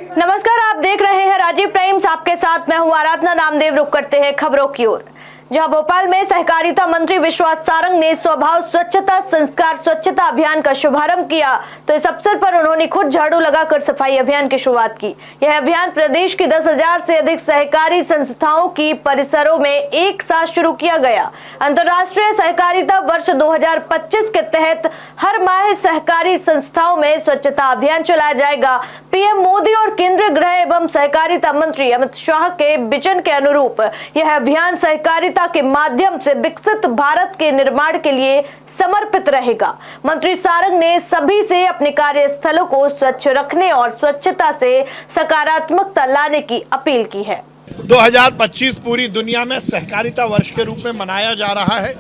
नमस्कार, आप देख रहे हैं राजीव टाइम्स। आपके साथ मैं हूं आराधना नामदेव। रुक करते हैं खबरों की ओर, जहां भोपाल में सहकारिता मंत्री विश्वास सारंग ने स्वभाव स्वच्छता संस्कार स्वच्छता अभियान का शुभारंभ किया, तो इस अवसर पर उन्होंने खुद झाड़ू लगाकर सफाई अभियान की शुरुआत की। यह अभियान प्रदेश की 10,000 से अधिक सहकारी संस्थाओं की परिसरों में एक साथ शुरू किया गया। अंतर्राष्ट्रीय सहकारिता वर्ष 2025 के तहत हर माह सहकारी संस्थाओं में स्वच्छता अभियान चलाया जाएगा। पीएम मोदी और केंद्रीय गृह एवं सहकारिता मंत्री अमित शाह के विजन के अनुरूप यह अभियान सहकारिता के माध्यम से विकसित भारत के निर्माण के लिए समर्पित रहेगा। मंत्री सारंग ने सभी से अपने कार्यस्थलों को स्वच्छ रखने और स्वच्छता से सकारात्मकता लाने की अपील की है। 2025 पूरी दुनिया में सहकारिता वर्ष के रूप में मनाया जा रहा है।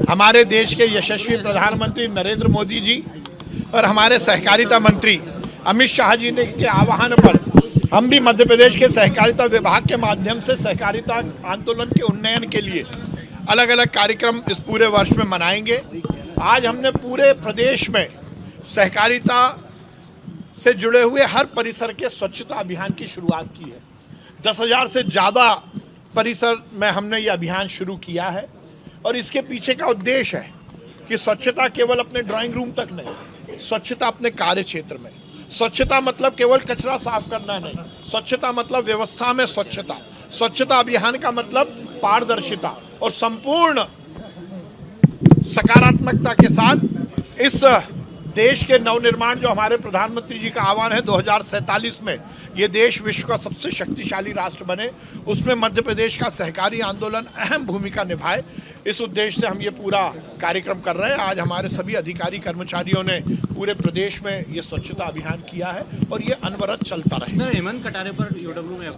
हमारे देश के यशस्वी प्रधानमंत्री नरेंद्र मोदी जी और हमारे सहकारिता मंत्री अमित शाह जी ने के आह्वान पर हम भी मध्य प्रदेश के सहकारिता विभाग के माध्यम से सहकारिता आंदोलन के उन्नयन के लिए अलग अलग कार्यक्रम इस पूरे वर्ष में मनाएंगे। आज हमने पूरे प्रदेश में सहकारिता से जुड़े हुए हर परिसर के स्वच्छता अभियान की शुरुआत की है। 10,000 से ज़्यादा परिसर में हमने ये अभियान शुरू किया है और इसके पीछे का उद्देश्य है कि स्वच्छता केवल अपने ड्राइंग रूम तक नहीं, स्वच्छता अपने कार्य क्षेत्र में। स्वच्छता मतलब केवल कचरा साफ करना नहीं, स्वच्छता मतलब व्यवस्था में स्वच्छता। स्वच्छता अभियान का मतलब पारदर्शिता और संपूर्ण सकारात्मकता के साथ इस देश के नवनिर्माण जो हमारे प्रधानमंत्री जी का आह्वान है 2047 में ये देश विश्व का सबसे शक्तिशाली राष्ट्र बने, उसमें मध्य प्रदेश का सहकारी आंदोलन अहम भूमिका निभाए। इस उद्देश्य से हम ये पूरा कार्यक्रम कर रहे हैं। आज हमारे सभी अधिकारी कर्मचारियों ने पूरे प्रदेश में ये स्वच्छता अभियान किया है और ये अनवरत चलता रहेगा। सर, हेमंत कटारे पर यूडब्ल्यू में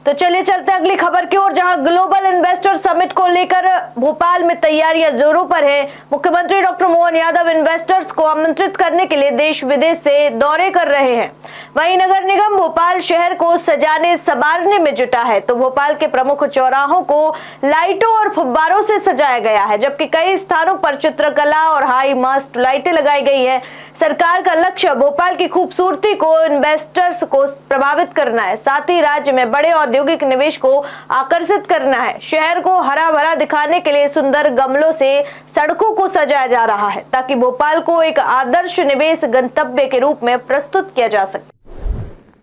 तो चलिए चलते हैं अगली खबर की ओर, जहां ग्लोबल इन्वेस्टर समिट को लेकर भोपाल में तैयारियां जोरों पर है। मुख्यमंत्री डॉक्टर मोहन यादव इन्वेस्टर्स को आमंत्रित करने के लिए देश विदेश से दौरे कर रहे हैं। वहीं नगर निगम भोपाल शहर को सजाने संवारने में जुटा है, तो भोपाल के प्रमुख चौराहों को लाइटों और फव्वारों से सजाया गया है, जबकि कई स्थानों पर चित्रकला और हाई मास्ट लाइटें लगाई गई है। सरकार का लक्ष्य भोपाल की खूबसूरती को इन्वेस्टर्स को प्रभावित करना है, साथ ही राज्य में बड़े औद्योगिक निवेश को आकर्षित करना है। शहर को हरा भरा दिखाने के लिए सुंदर गमलों से सड़कों को सजाया जा रहा है, ताकि भोपाल को एक आदर्श निवेश गंतव्य के रूप में प्रस्तुत किया जा सके।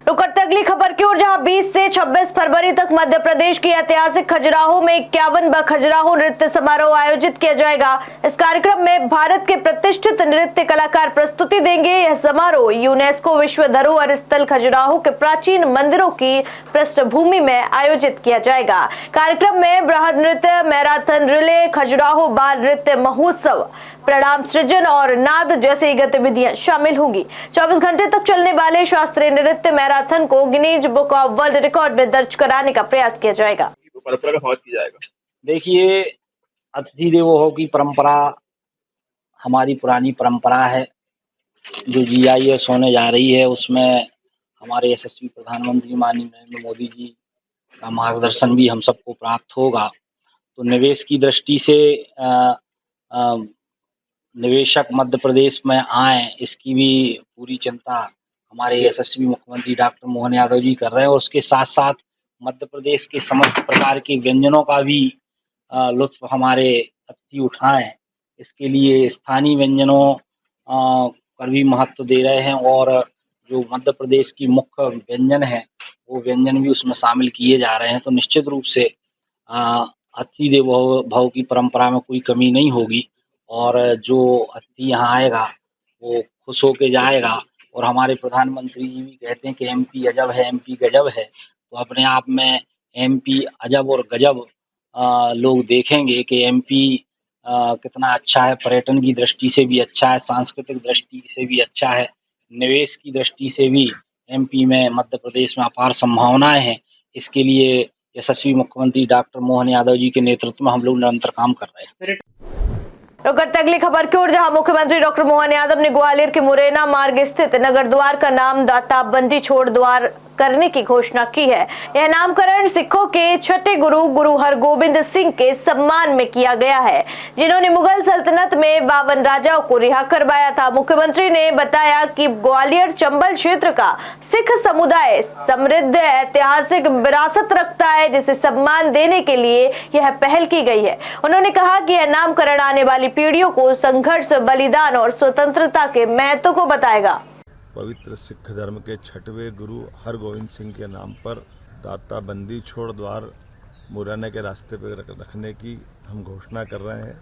तो करते अगली खबर की ओर, जहां 20 से 26 फरवरी तक मध्य प्रदेश की ऐतिहासिक खजुराहो में 51वां खजुराहो नृत्य समारोह आयोजित किया जाएगा। इस कार्यक्रम में भारत के प्रतिष्ठित नृत्य कलाकार प्रस्तुति देंगे। यह समारोह यूनेस्को विश्व धरोहर स्थल खजुराहो के प्राचीन मंदिरों की पृष्ठभूमि में आयोजित किया जाएगा। कार्यक्रम में बृहद नृत्य, मैराथन रिले, खजुराहो बाल नृत्य महोत्सव, प्रणाम सृजन और नाद जैसी गतिविधियां शामिल होंगी। 24 घंटे तक चलने वाले शास्त्रीय नृत्य मैराथन को Guinness book of world record में दर्ज कराने का प्रयास किया जाएगा। देखिए, अतिथि देवो भव की परंपरा हमारी पुरानी परंपरा है, जो GIS होने जा रही है उसमें हमारे यशस्वी प्रधानमंत्री माननीय नरेंद्र मोदी जी का मार्गदर्शन भी हम सबको प्राप्त होगा। तो निवेश की दृष्टि से निवेशक मध्य प्रदेश में आए, इसकी भी पूरी चिंता हमारे यशस्वी मुख्यमंत्री डॉक्टर मोहन यादव जी कर रहे हैं और उसके साथ साथ मध्य प्रदेश के समस्त प्रकार के व्यंजनों का भी लुत्फ हमारे अतिथि उठाएं। इसके लिए स्थानीय व्यंजनों पर भी महत्व दे रहे हैं और जो मध्य प्रदेश की मुख्य व्यंजन है वो व्यंजन भी उसमें शामिल किए जा रहे हैं। तो निश्चित रूप से अतिथि देवो भव की परंपरा में कोई कमी नहीं होगी और जो अतिथि यहाँ आएगा वो खुश होके जाएगा। और हमारे प्रधानमंत्री जी भी कहते हैं कि MP अजब है, MP गजब है। तो अपने आप में MP अजब और गजब लोग देखेंगे कि MP कितना अच्छा है, पर्यटन की दृष्टि से भी अच्छा है, सांस्कृतिक दृष्टि से भी अच्छा है, निवेश की दृष्टि से भी MP में मध्य प्रदेश में अपार संभावनाएं हैं। इसके लिए यशस्वी मुख्यमंत्री डॉक्टर मोहन यादव जी के नेतृत्व में हम लोग निरंतर काम कर रहे हैं। तो करते अगली खबर की ओर, जहां मुख्यमंत्री डॉक्टर मोहन यादव ने ग्वालियर के मुरैना मार्ग स्थित नगर द्वार का नाम दाता बंदी छोड़ द्वार करने की घोषणा की है। यह नामकरण सिखों के छठे गुरु हरगोबिंद सिंह के सम्मान में किया गया है, जिन्होंने मुगल सल्तनत में 52 राजाओं को रिहा करवाया था। मुख्यमंत्री ने बताया कि ग्वालियर चंबल क्षेत्र का सिख समुदाय समृद्ध ऐतिहासिक विरासत रखता है, जिसे सम्मान देने के लिए यह पहल की गई है। उन्होंने कहा कि यह नामकरण आने वाली पीढ़ियों को संघर्ष, बलिदान और स्वतंत्रता के महत्व को बताएगा। पवित्र सिख धर्म के छठवें गुरु हरगोविंद सिंह के नाम पर दाता बंदी छोड़ द्वार मुरैना के रास्ते पर रखने की हम घोषणा कर रहे हैं।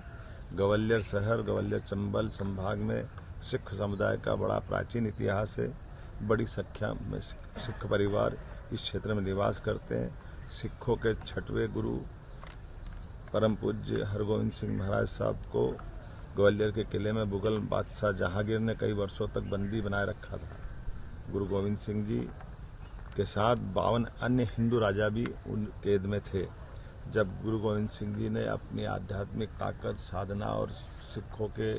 ग्वालियर शहर, ग्वालियर चंबल संभाग में सिख समुदाय का बड़ा प्राचीन इतिहास है। बड़ी संख्या में सिख परिवार इस क्षेत्र में निवास करते हैं। सिखों के छठवें गुरु परम पूज्य हरगोविंद सिंह महाराज साहब को ग्वालियर के किले में मुगल बादशाह जहांगीर ने कई वर्षों तक बंदी बनाए रखा था। गुरु गोविंद सिंह जी के साथ 52 अन्य हिंदू राजा भी उन कैद में थे। जब गुरु गोविंद सिंह जी ने अपनी आध्यात्मिक ताकत, साधना और सिखों के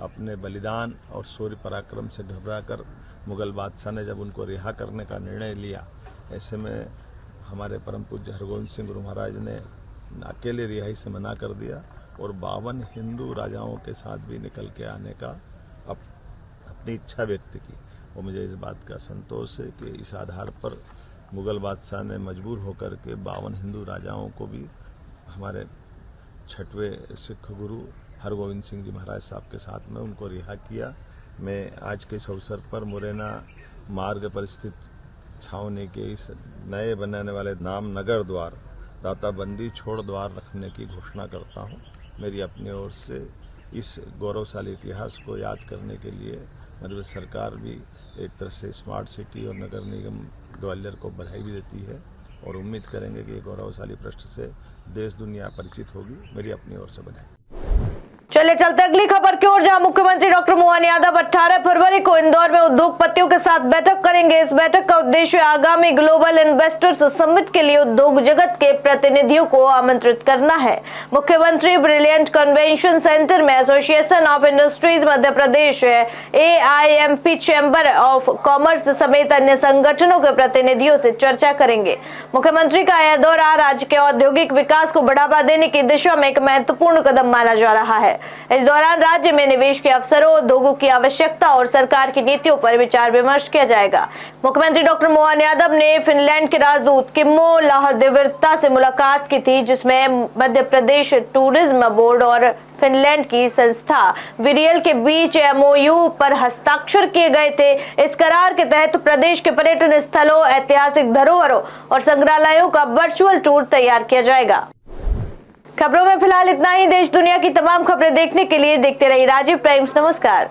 अपने बलिदान और शौर्य पराक्रम से घबराकर मुगल बादशाह ने जब उनको रिहा करने का निर्णय लिया, ऐसे में हमारे परम पूज्य हरगोविंद सिंह गुरु महाराज ने अकेले रिहाई से मना कर दिया और 52 हिंदू राजाओं के साथ भी निकल के आने का अपनी इच्छा व्यक्त की। और मुझे इस बात का संतोष है कि इस आधार पर मुगल बादशाह ने मजबूर होकर के 52 हिंदू राजाओं को भी हमारे छठवें सिख गुरु हरगोविंद सिंह जी महाराज साहब के साथ में उनको रिहा किया। मैं आज के इस अवसर पर मुरैना मार्ग पर स्थित छावनी के इस नए बनने वाले नाम नगर द्वार दाता बंदी छोड़ द्वार रखने की घोषणा करता हूं। मेरी अपनी ओर से इस गौरवशाली इतिहास को याद करने के लिए मध्य प्रदेश सरकार भी एक तरह से स्मार्ट सिटी और नगर निगम ग्वालियर को बधाई भी देती है और उम्मीद करेंगे कि ये गौरवशाली पृष्ठ से देश दुनिया परिचित होगी। मेरी अपनी ओर से बधाई। चलिए चलते अगली खबर की ओर, जहां मुख्यमंत्री डॉक्टर मोहन यादव 18 फरवरी को इंदौर में उद्योगपतियों के साथ बैठक करेंगे। इस बैठक का उद्देश्य आगामी ग्लोबल इन्वेस्टर्स समिट के लिए उद्योग जगत के प्रतिनिधियों को आमंत्रित करना है। मुख्यमंत्री ब्रिलियंट कन्वेंशन सेंटर में association of industries Madhya Pradesh, AIMP chamber of commerce समेत अन्य संगठनों के प्रतिनिधियों से चर्चा करेंगे। मुख्यमंत्री का यह दौरा राज्य के औद्योगिक विकास को बढ़ावा देने की दिशा में एक महत्वपूर्ण कदम माना जा रहा है। इस दौरान राज्य में निवेश के अवसरों, उद्योगों की आवश्यकता और सरकार की नीतियों पर विचार विमर्श किया जाएगा। मुख्यमंत्री डॉक्टर मोहन यादव ने फिनलैंड के राजदूत किम्मो लाहदेविर्ता से मुलाकात की थी, जिसमें मध्य प्रदेश टूरिज्म बोर्ड और फिनलैंड की संस्था विरियल के बीच MOU पर हस्ताक्षर किए गए थे। इस करार के तहत प्रदेश के पर्यटन स्थलों, ऐतिहासिक धरोहरों और संग्रहालयों का वर्चुअल टूर तैयार किया जाएगा। खबरों में फिलहाल इतना ही। देश दुनिया की तमाम खबरें देखने के लिए देखते रहिए राजीव प्राइम्स। नमस्कार।